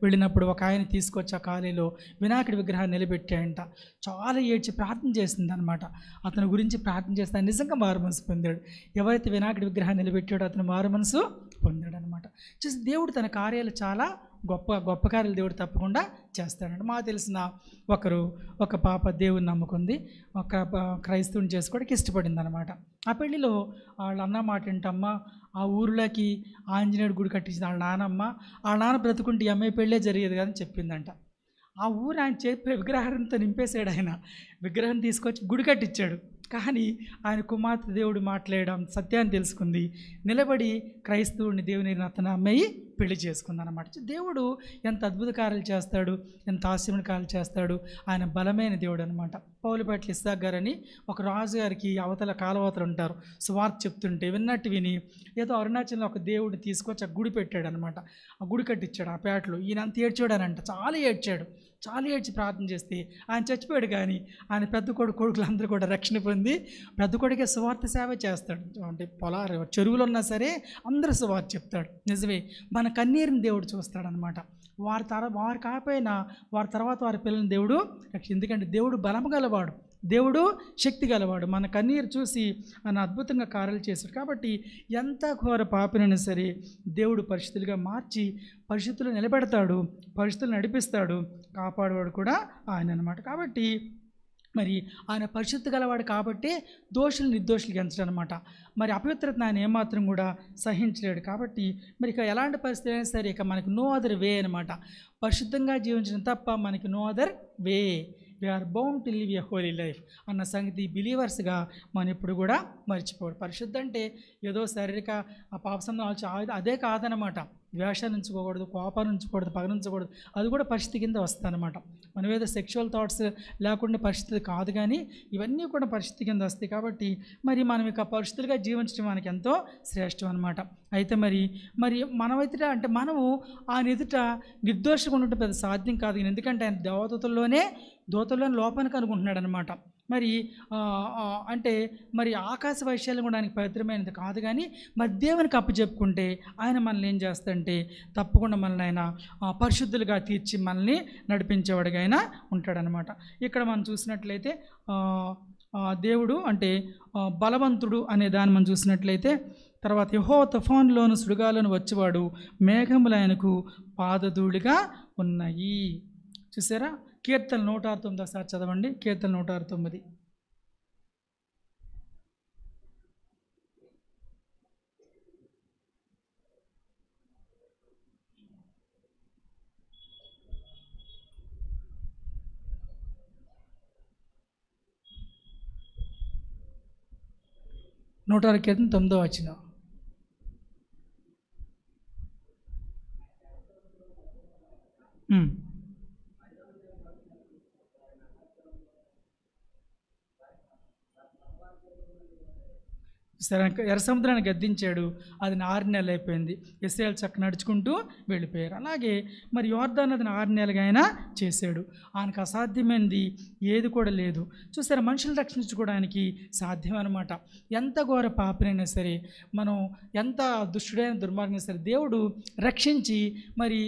వెళ్ళినప్పుడు ఒక ఆయన తీసుకొచ్చి ఆ కాలేలో వినాయకుడి విగ్రహాన్ని నిలబెట్టాయంట. చాలా ఏడ్చి ప్రార్థన చేసింది అనమాట. అతని గురించి ప్రార్థన చేస్తే నిజంగా మారు మనసు పొందాడు. ఎవరైతే వినాయకుడి విగ్రహాన్ని నిలబెట్టాడో అతను మారు మనసు పొందాడు అనమాట. చూసి దేవుడు తన కార్యాలు చాలా గొప్ప కార్యాలు దేవుడు తప్పకుండా చేస్తాడంట. మాకు తెలిసిన ఒక పాప దేవుని నమ్ముకుంది, ఒక క్రైస్తవుని చేసుకోవడానికి ఇష్టపడింది అనమాట. ఆ పెళ్లిలో వాళ్ళ అన్న మాట ఏంటమ్మా, ఆ ఊరిలోకి ఆంజనేయుడు గుడి కట్టించిన వాళ్ళ నాన్న బ్రతుకుంటే ఈ అమ్మాయి పెళ్ళే జరిగేది కదని చెప్పిందంట. ఆ ఊరు ఆయన చెప్పే విగ్రహంతో నింపేశాడు. ఆయన విగ్రహం తీసుకొచ్చి గుడి కట్టించాడు. కానీ ఆయన కుమార్తె దేవుడు మాట్లాడడం సత్యాన్ని తెలుసుకుంది, నిలబడి క్రైస్తవుడిని దేవుని అతను అమ్మాయి పెళ్లి చేసుకుందన్నమాట. దేవుడు ఎంత అద్భుత కార్యాలు చేస్తాడు, ఎంత ఆశ్చర్య కార్యాలు చేస్తాడు. ఆయన బలమైన దేవుడు అనమాట. పౌలుపేట్ల ఇస్సాక్ గారని ఒక రాజుగారికి అవతల కాలవతలు ఉంటారు, సువార్త చెప్తుంటే విన్నట్టు విని ఏదో అరుణాచలంలో ఒక దేవుడిని తీసుకొచ్చి ఆ గుడి పెట్టాడు అనమాట. ఆ గుడి కట్టించాడు ఆ పేటలో. ఈయన అంత ఏడ్చాడనంట, చాలా ఏడ్చి ప్రార్థన చేస్తే ఆయన చచ్చిపోయాడు. కానీ ఆయన పెద్ద కొడుకులందరూ కూడా రక్షణ పొంది పెద్ద కొడుకే సువార్త సేవ చేస్తాడు. అంటే చెరువులు ఉన్నా సరే అందరూ సువార్త చెప్తాడు. నిజమే, మన కన్నీరుని దేవుడు చూస్తాడనమాట. వారు కాకపోయినా వారి తర్వాత వారి పిల్లల్ని దేవుడు ఎందుకంటే దేవుడు బలము గలవాడు, దేవుడు శక్తి గలవాడు. మన కన్నీరు చూసి ఆయన అద్భుతంగా కార్యాలు చేశాడు. కాబట్టి ఎంత ఘోర పాపినైనా సరే దేవుడు పరిస్థితులుగా మార్చి పరిస్థితులు నిలబెడతాడు, పరిస్థితులు నడిపిస్తాడు, కాపాడేవాడు కూడా ఆయన అనమాట. కాబట్టి మరి ఆయన పరిశుద్ధి గలవాడు కాబట్టి దోషులు నిర్దోషులు ఎంచడం అనమాట. మరి అపవిత్రత ఆయన ఏమాత్రం కూడా సహించలేడు. కాబట్టి మరి ఇక ఎలాంటి పరిస్థితి అయినా సరే ఇక మనకి నో అదర్ వే అనమాట. పరిశుద్ధంగా జీవించడం తప్ప మనకి no other way. We are bound to live a holy life అన్న సంగతి బిలీవర్స్గా మనం ఇప్పుడు కూడా మర్చిపోడు. పరిశుద్ధి అంటే ఏదో శారీరక పాపసంబంధం అదే కాదనమాట. ద్వేషాన్ని ఉంచుకోకూడదు, కోపాన్ని ఉంచకూడదు, పగనుంచకూడదు. అది కూడా పరిస్థితి కింద వస్తాయన్నమాట. మనం ఏదో సెక్షువల్ థాట్స్ లేకుండా పరిస్థితి కాదు, కానీ ఇవన్నీ కూడా పరిస్థితి కింద వస్తాయి. కాబట్టి మరి మనం ఇక పరిస్థితులుగా జీవించడం మనకి ఎంతో శ్రేష్టం అనమాట. అయితే మరి మనం ఎదుట అంటే మనము ఆయన ఎదుట నిర్దోషంగా ఉండటం పెద్ద సాధ్యం కాదు. ఎందుకంటే ఆయన దూతల్లోనే లోపానికి అనుకుంటున్నాడు అనమాట. మరి అంటే మరి ఆకాశ వైశాల్యం కూడా ఆయనకి పవిత్రమైనది కాదు, కానీ మరి దేవునికి అప్పచెప్పుకుంటే ఆయన మనల్ని ఏం చేస్తాడంటే తప్పకుండా మనల్ని ఆయన పరిశుద్ధులుగా తీర్చి మనల్ని నడిపించేవాడిగా ఆయన ఉంటాడనమాట. ఇక్కడ మనం చూసినట్లయితే దేవుడు అంటే బలవంతుడు అనే దాన్ని మనం చూసినట్లయితే తర్వాత యెహోవా తుఫానులోను సుడిగాలోను వచ్చేవాడు, మేఘములు ఆయనకు పాదధూళిగా ఉన్నాయి. చూసారా? కీర్తన 169 ఒకసారి చదవండి. కీర్తన 169. కీర్తన 9వ వచనం. సరే, ఎర్ర సముద్రాన్ని గద్దించాడు, అది 6 నెలలు అయిపోయింది. ఇశ్రాయేలు చక్క నడుచుకుంటూ వెళ్ళిపోయారు. అలాగే మరి యోర్దాను నదిని 6 నెలలుగా ఆయన చేశాడు. ఆయనకు అసాధ్యమైనది ఏది కూడా లేదు. చూసారా? మనుషులు రక్షించుకోవడానికి సాధ్యం అనమాట. ఎంత ఘోర పాపనైనా సరే, మనం ఎంత దుష్టుడైన దుర్మార్గం సరే, దేవుడు రక్షించి మరి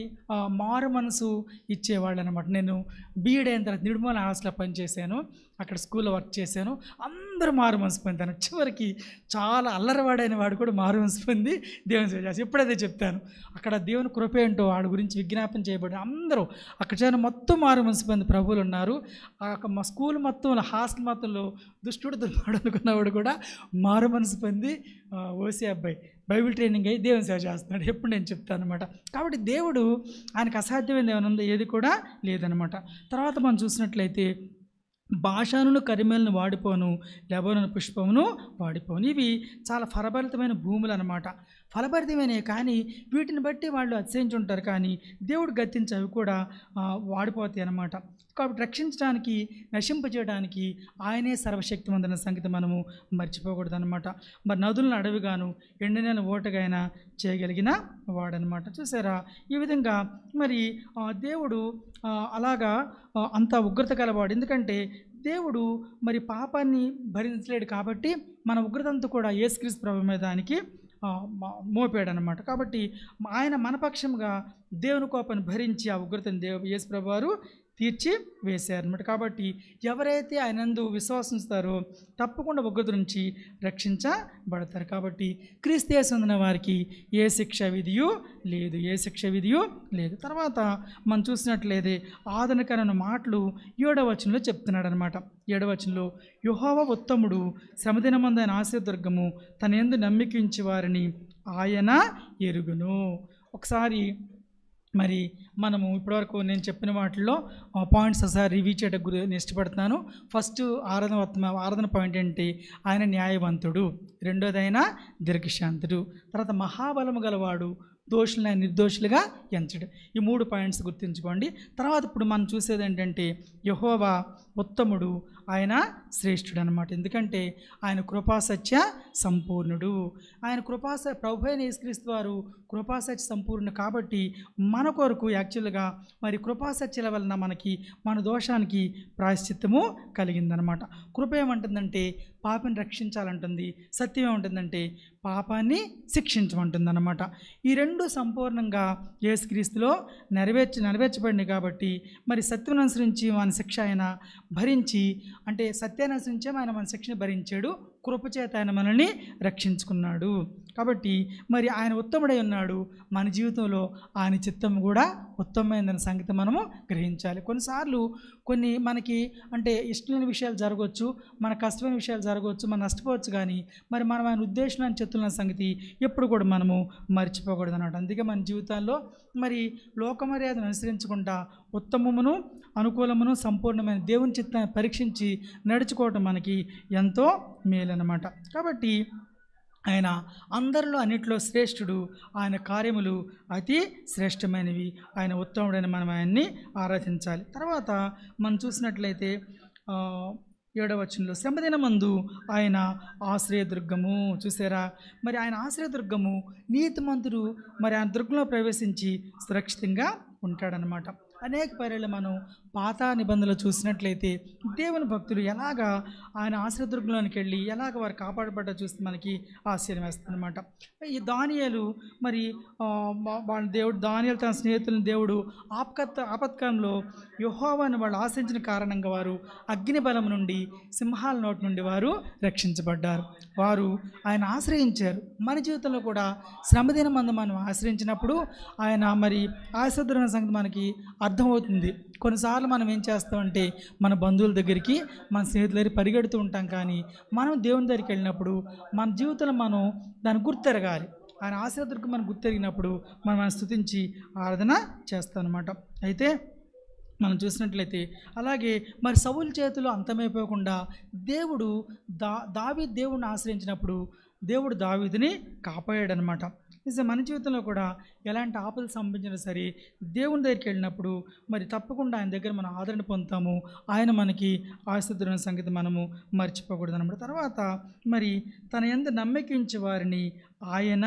మారు మనసు ఇచ్చేవాళ్ళు అనమాట. నేను బీఈడీ అయిన తర్వాత నిడుమల హాస్టల్లో పనిచేశాను, అక్కడ స్కూల్లో వర్క్ చేశాను. అందరూ మారు మనసు పొందాను. చివరికి చాలా అల్లరివాడైన వాడు కూడా మారు మనసు పొంది దేవుని సేవ చేసి, ఎప్పుడైతే చెప్తాను అక్కడ దేవుని కృప ఏంటో వాడి గురించి విజ్ఞాపన చేయబడి అందరూ అక్కడ చేసిన మొత్తం మారు మనసు పొంది ప్రభువులు ఉన్నారు. మా స్కూల్ మొత్తంలో హాస్టల్ మొత్తంలో దుష్టుడు దుర్మాడు అనుకున్నవాడు కూడా మారు మనసు పొంది ఓసీ అబ్బాయి బైబిల్ ట్రైనింగ్ అయ్యి దేవుని సేవ చేస్తున్నాడు. ఎప్పుడు నేను చెప్తాను అనమాట. కాబట్టి దేవుడు ఆయనకు అసాధ్యమైనది ఏమైనా ఉందో ఏది కూడా లేదనమాట. తర్వాత మనం చూసినట్లయితే బాషానును కరిమేలను వాడిపోను, లెబోను పుష్పమును వాడిపోను. ఇవి చాలా ఫలభరితమైన భూములు అనమాట. ఫలభరితమైనవి, కానీ వీటిని బట్టి వాళ్ళు అతిశయించుంటారు, కానీ దేవుడు గద్దించి అవి కూడా వాడిపోతాయి అన్నమాట. కాబట్టి రక్షించడానికి, నశింపచేయడానికి ఆయనే సర్వశక్తిమంతున్న సంగతి మనము మర్చిపోకూడదు అనమాట. మరి నదులను అడవిగాను, ఎండినెల ఓటగా అయినా చేయగలిగిన వాడనమాట. చూసారా? ఈ విధంగా మరి దేవుడు అలాగా అంత ఉగ్రత గలవాడు. ఎందుకంటే దేవుడు మరి పాపాన్ని భరించలేడు, కాబట్టి మన ఉగ్రత అంతా కూడా యేసుక్రీస్తు ప్రభువు మీద దానికి మోపాడనమాట. కాబట్టి ఆయన మనపక్షంగా దేవుని కోపాన్ని భరించి ఆ ఉగ్రతను యేసు ప్రభు వారు తీర్చి వేశారనమాట. కాబట్టి ఎవరైతే ఆయనందు విశ్వాసిస్తారో తప్పకుండా ఉగ్రత నుంచి రక్షించబడతారు. కాబట్టి క్రీస్తు యేసు పొందిన వారికి ఏ శిక్ష విధియు లేదు, ఏ శిక్ష విధియు లేదు. తర్వాత మనం చూసినట్లయితే ఆదరణకరమైన మాటలు 7వ వచనంలో చెప్తున్నాడు అనమాట. 7వ వచనంలో, యెహోవా ఉత్తముడు, శ్రమదినమందు ఆయన ఆశ్రయదుర్గము, తన యందు నమ్మికించు వారిని ఆయన ఎరుగును. ఒకసారి మరి మనము ఇప్పటివరకు నేను చెప్పిన వాటిల్లో పాయింట్స్ ఒకసారి రివ్యూ చేయడం ఇష్టపడుతున్నాను. ఫస్ట్ ఆరాధన పాయింట్ ఏంటి? ఆయన న్యాయవంతుడు. రెండోది ఆయన దీర్ఘశాంతుడు. తర్వాత మహాబలము గలవాడు, దోషులను ఆయన నిర్దోషులుగా ఎంచడు. ఈ 3 పాయింట్స్ గుర్తుంచుకోండి. తర్వాత ఇప్పుడు మనం చూసేది ఏంటంటే యెహోవా ఉత్తముడు, ఆయన శ్రేష్ఠుడు అనమాట. ఎందుకంటే ఆయన కృపాసత్య సంపూర్ణుడు. ఆయన ప్రభు అయిన యేసుక్రీస్తు వారు కృపాసత్య సంపూర్ణుడు. కాబట్టి మన కొరకు యాక్చువల్గా మరి కృపాసత్యాల వలన మనకి మన దోషానికి ప్రాయశ్చిత్తము కలిగిందనమాట. కృప ఏమంటుందంటే పాపని రక్షించాలంటుంది, సత్యం ఏమంటుందంటే పాపాన్ని అనమాట. ఈ రెండు సంపూర్ణంగా యేసుక్రీస్తులో నెరవేర్చబడినాయి. కాబట్టి మరి సత్యం అనుసరించి మన శిక్ష ఆయన భరించి, అంటే సత్యాన్ని అనుసరించే ఆయన మన శిక్షను భరించాడు, కృపచేత ఆయన మనల్ని రక్షించుకున్నాడు. కాబట్టి మరి ఆయన ఉత్తముడై ఉన్నాడు. మన జీవితంలో ఆయన చిత్తం కూడా ఉత్తమమైనదన్న సంగతి మనము గ్రహించాలి. కొన్నిసార్లు మనకి అంటే ఇష్టమైన విషయాలు జరగవచ్చు, మన కష్టమైన విషయాలు జరగవచ్చు, మనం నష్టపోవచ్చు, కానీ మరి మనం ఆయన ఉద్దేశాన్ని చెప్తున్న సంగతి ఎప్పుడు కూడా మనము మర్చిపోకూడదు అన్నమాట. అందుకే మన జీవితాల్లో మరి లోకమర్యాదను అనుసరించకుండా ఉత్తమమును, అనుకూలమును, సంపూర్ణమైన దేవుని చిత్తాన్ని పరీక్షించి నడుచుకోవటం మనకి ఎంతో మేలన్నమాట. కాబట్టి ఆయన అందరిలో అన్నింటిలో శ్రేష్ఠుడు. ఆయన కార్యములు అతి శ్రేష్టమైనవి. ఆయన ఉత్తముడైన మనం ఆయన్ని ఆరాధించాలి. తర్వాత మనం చూసినట్లయితే 7వ వచనంలో, శ్రమదినమందు ఆయన ఆశ్రయదుర్గము. చూసారా? మరి ఆయన ఆశ్రయదుర్గము, నీతిమంతుడు మరి ఆయన దుర్గంలో ప్రవేశించి సురక్షితంగా ఉంటాడనమాట. అనేక పర్యాలు మనం పాత నిబంధనలు చూసినట్లయితే దేవుని భక్తులు ఎలాగా ఆయన ఆశ్రయదుర్గంలోనికి వెళ్ళి ఎలాగ వారు కాపాడబడ్డా చూస్తే మనకి ఆశ్చర్యం వేస్తుంది అనమాట. ఈ దానియేలు మరి వాళ్ళ దేవుడు దానియేలు తన స్నేహితులను దేవుడు ఆపత్కాలంలో యెహోవాను వాళ్ళు ఆశ్రయించిన కారణంగా వారు అగ్ని బలం నుండి సింహాల నోటి నుండి వారు రక్షించబడ్డారు. వారు ఆయన ఆశ్రయించారు. మన జీవితంలో కూడా శ్రమదినం మందు మనం ఆశ్రయించినప్పుడు ఆయన మరి ఆశ్రయించిన సంగతి మనకి అర్థమవుతుంది. కొన్నిసార్లు మనం ఏం చేస్తామంటే మన బంధువుల దగ్గరికి మన స్నేహితుల దగ్గరికి పరిగెడుతూ ఉంటాం, కానీ మనం దేవుని దగ్గరికి వెళ్ళినప్పుడు మన జీవితంలో మనం దాన్ని గుర్తెరగాలి. ఆయన ఆశ్రయదుర్గం మనం గుర్తెరిగినప్పుడు మనం స్తుతించి ఆరాధన చేస్తాం అన్నమాట. అయితే మనం చూసినట్లయితే అలాగే మరి సౌలు చేతిలో అంతమైపోకుండా దేవుడు దావీదు దేవుడిని ఆశ్రయించినప్పుడు దేవుడు దావీదుని కాపాడాడనమాట. మన జీవితంలో కూడా ఎలాంటి ఆపదలు సంభవించినా సరే దేవుని దగ్గరికి వెళ్ళినప్పుడు మరి తప్పకుండా ఆయన దగ్గర మనం ఆదరణ పొందుతాము. ఆయన మనకి ఆశ్రయిస్తున్న సంగతి మనము మర్చిపోకూడదు అనమాట. తర్వాత మరి తన యందు నమ్మకించే వారిని ఆయన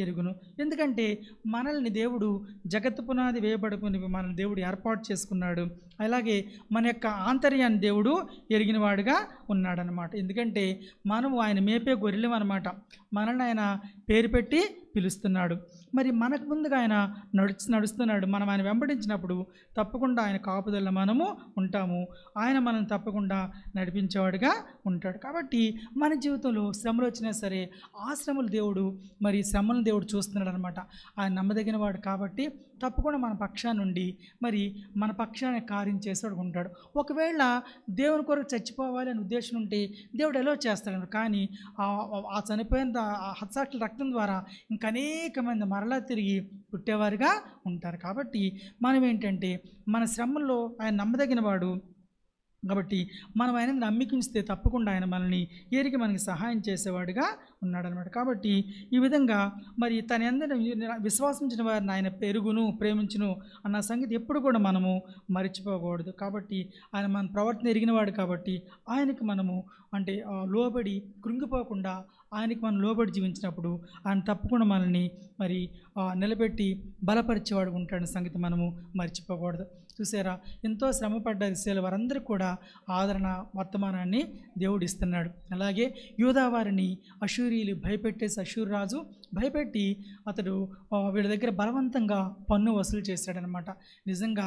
ఎరుగును. ఎందుకంటే మనల్ని దేవుడు జగత్తు పునాది వేయబడుకుని మనల్ని దేవుడు ఏర్పాటు చేసుకున్నాడు. అలాగే మన యొక్క ఆంతర్యాన్ని దేవుడు ఎరిగిన వాడుగా ఉన్నాడనమాట. ఎందుకంటే మనము ఆయన మేపే గొర్రెలం అనమాట. మనల్ని ఆయన పేరు పెట్టి పిలుస్తున్నాడు. మరి మనకు ముందుగా ఆయన నడుస్తున్నాడు. మనం ఆయన వెంబడించినప్పుడు తప్పకుండా ఆయన కాపుదల మనము ఉంటాము. ఆయన మనం తప్పకుండా నడిపించేవాడుగా ఉంటాడు. కాబట్టి మన జీవితంలో శ్రమలు వచ్చినా సరే ఆ శ్రమలు దేవుడు మరి శ్రమలను దేవుడు చూస్తున్నాడు అనమాట. ఆయన నమ్మదగిన వాడు కాబట్టి తప్పకుండా మన పక్షాన్ని నుండి మరి మన పక్షాన్ని కార్యం చేసేవాడు ఉంటాడు. ఒకవేళ దేవుని కొరకు చచ్చిపోవాలి అనే ఉద్దేశం ఉంటే దేవుడు ఎలా చేస్తాడు. కానీ ఆ చనిపోయిన హత్సాక్షుల రక్తం ద్వారా ఇంకా అనేక మంది మరలా తిరిగి పుట్టేవారుగా ఉంటారు. కాబట్టి మనం ఏంటంటే మన శ్రమల్లో ఆయన నమ్మదగిన వాడు కాబట్టి మనం ఆయన నమ్మికించితే తప్పకుండా ఆయన మనల్ని ఏరికి మనకి సహాయం చేసేవాడుగా ఉన్నాడనమాట. కాబట్టి ఈ విధంగా మరి తన యందు విశ్వాసించిన వారిని ఆయన ప్రేమించును అన్న సంగతి ఎప్పుడు కూడా మనము మరిచిపోకూడదు. కాబట్టి ఆయన మన ప్రవర్తన ఎరిగినవాడు కాబట్టి ఆయనకి మనము అంటే లోబడి కృంగిపోకుండా ఆయనకి మనం లోబడి జీవించినప్పుడు ఆయన తప్పకుండా మనల్ని మరి నిలబెట్టి బలపరిచేవాడు ఉంటాడన్న సంగతి మనము మర్చిపోకూడదు. చూసారా, ఎంతో శ్రమపడ్డ ఇశ్రాయేలు వారందరికీ కూడా ఆదరణ వర్తమానాన్ని దేవుడు ఇస్తున్నాడు. అలాగే యూదా వారిని అషూరీయులు భయపెట్టేసి అషూరు రాజు భయపెట్టి అతడు వీళ్ళ దగ్గర బలవంతంగా పన్ను వసూలు చేశాడనమాట. నిజంగా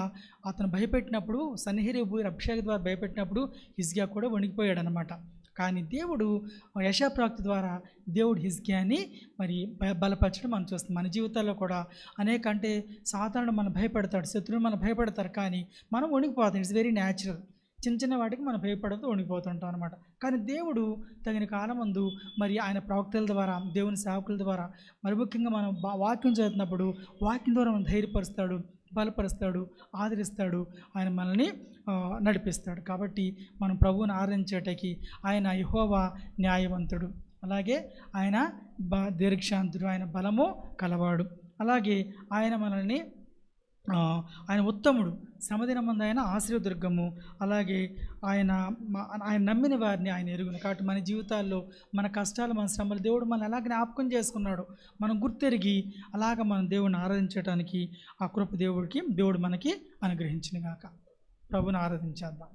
అతను భయపెట్టినప్పుడు సన్హెరీబు రబ్షాగే ద్వారా భయపెట్టినప్పుడు హిజ్కియా కూడా వణికిపోయాడనమాట. కానీ దేవుడు యెషయా ద్వారా దేవుడు హిజ్కియాని మరి బలపరచడం మనం చూస్తాం. మన జీవితాల్లో కూడా అనేక అంటే సాధారణ మనం భయపడతాడు, శత్రువులు మనం భయపడతారు, కానీ మనం వణికిపోతాం. It's very natural. చిన్న చిన్న వాటికి మనం భయపడుతూ వణికిపోతుంటాం అనమాట. కానీ దేవుడు తగిన కాలమందు మరి ఆయన ప్రవక్తల ద్వారా దేవుని సేవకుల ద్వారా మరి ముఖ్యంగా మనం వాక్యం చదువుతున్నప్పుడు వాక్యం ద్వారా మనం ధైర్యపరుస్తాడు, బలపరుస్తాడు, ఆదరిస్తాడు, ఆయన మనల్ని నడిపిస్తాడు. కాబట్టి మనం ప్రభువుని ఆరాధించేటకి ఆయన యెహోవా న్యాయవంతుడు, అలాగే ఆయన దీర్ఘశాంతుడు, ఆయన బలము కలవాడు, అలాగే ఆయన మనల్ని ఆయన ఉత్తముడు, శ్రమదినమందు ఆయన ఆశ్రయదుర్గము, అలాగే ఆయన నమ్మిన వారిని ఆయన ఎరుగును. కాబట్టి మన జీవితాల్లో మన కష్టాలు మన శ్రమలు దేవుడు మనం ఎలా జ్ఞాపకం చేసుకున్నాడు మనం గుర్తెరిగి అలాగ మనం దేవుడిని ఆరాధించడానికి ఆ కృప దేవుడు మనకి అనుగ్రహించిన గాక. ప్రభుని ఆరాధించేద్దాం.